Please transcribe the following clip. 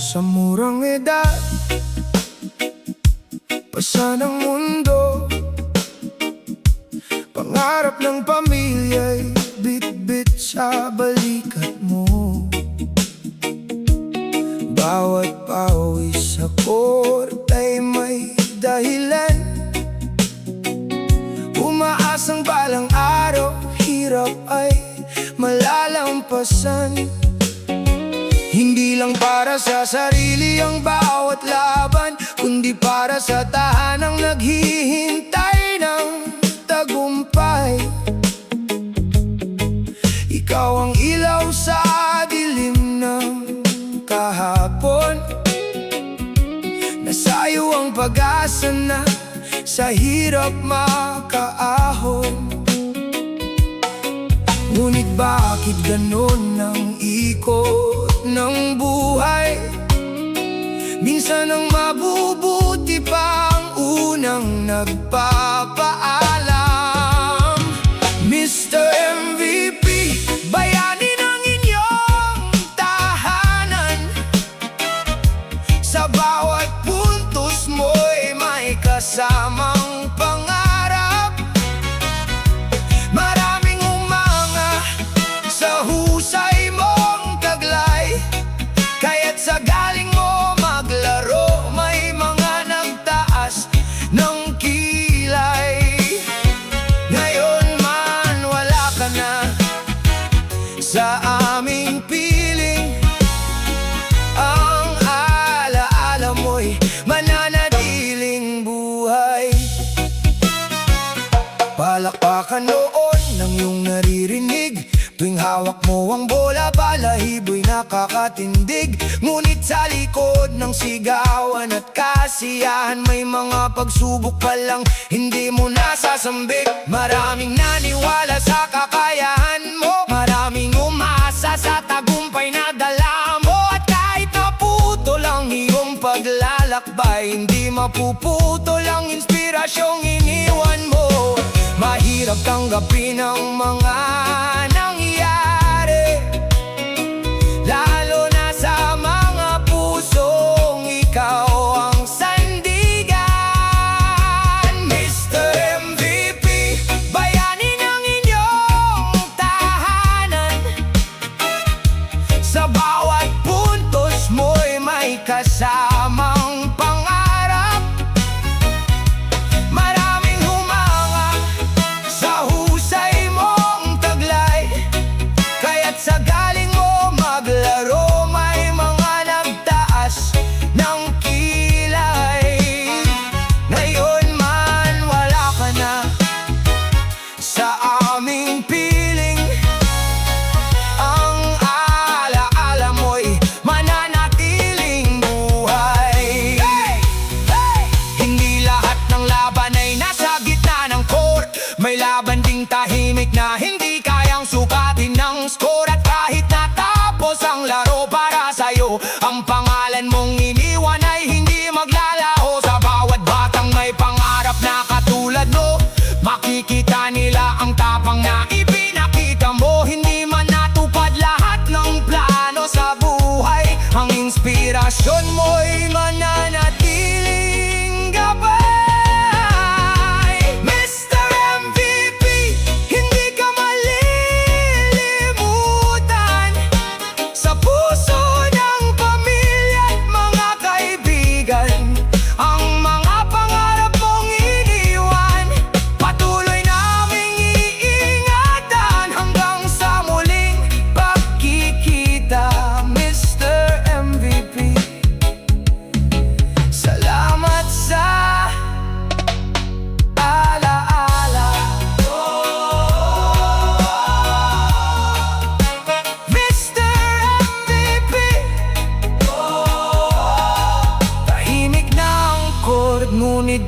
Sa murang edad, pasa ng mundo, pangarap ng pamilya'y bit-bit sa balikat mo. Bawat pawis sa court ay may dahilan, umaasang balang araw, hirap ay malalampasan. Hindi lang para sa sarili ang bawat laban, kundi para sa tahanang naghihintay ng tagumpay. Ikaw ang ilaw sa dilim ng kahapon, nasayo ang pag-asa na sa hirap makaahon. Ngunit bakit ganon ang ikot ng buhay? Minsan ang mabubuti pa ang unang nagpapaalam. Mr. MVP, bayani ng inyong tahanan, sa bawat puntos mo'y may kasamang pangarap. Maraming umanga sa husay mong taglay, kaya't sa galing mo maglaro, may mga nagtaas ng kilay. Ngayon man wala ka na sa aming piling, ang alaala mo'y mananatiling buhay. Palakpakan noon ng iyong naririnig, tuwing hawak mo ang bola, balahibo'y nakakatindig. Ngunit sa likod ng sigawan at kasiyahan, may mga pagsubok pa lang hindi mo nasasambit. Maraming naniwala sa kakayahan mo, maraming umasa sa tagumpay na dala mo. At kahit naputol ang iyong paglalakbay, hindi mapuputol ang inspirasyong iniwan mo. Mahirap tanggapin ang mga nangyari, lalo na sa mga pusong ikaw ang sandigan. Mr. MVP, bayani ng inyong tahanan, sa bawat puntos mo'y may kasamang pangarap. Maraming humanga sa husay mong taglay, kaya't sa galing mo maglaro, may mga nagtaas ng kilay. Ngayon man wala ka na sa aming piling, ang alaala mo'y mananatiling buhay. Hindi lahat ng laban ay nasa gitna ng court, may laban ding tahimik na hindi kayang sukatin ng score. At kahit natapos ang laro para sa'yo, ang pangalan mong iniwan ay hindi maglalaho. Sa bawat batang may pangarap na katulad mo, makikita nila ang tapang na ipinakita mo. Hindi man natupad lahat ng plano sa buhay, ang inspirasyon mo'y mananatiling gabay. Mr. MVP, hindi ka malilimutan sa puso ng pamilya at mga kaibigan. Ang mga pangarap mong iniwan, patuloy naming iingatan hanggang sa muling pagkikita. Mr. MVP, salamat sa alaala. Mr. MVP, tahimik na ang court, ngunit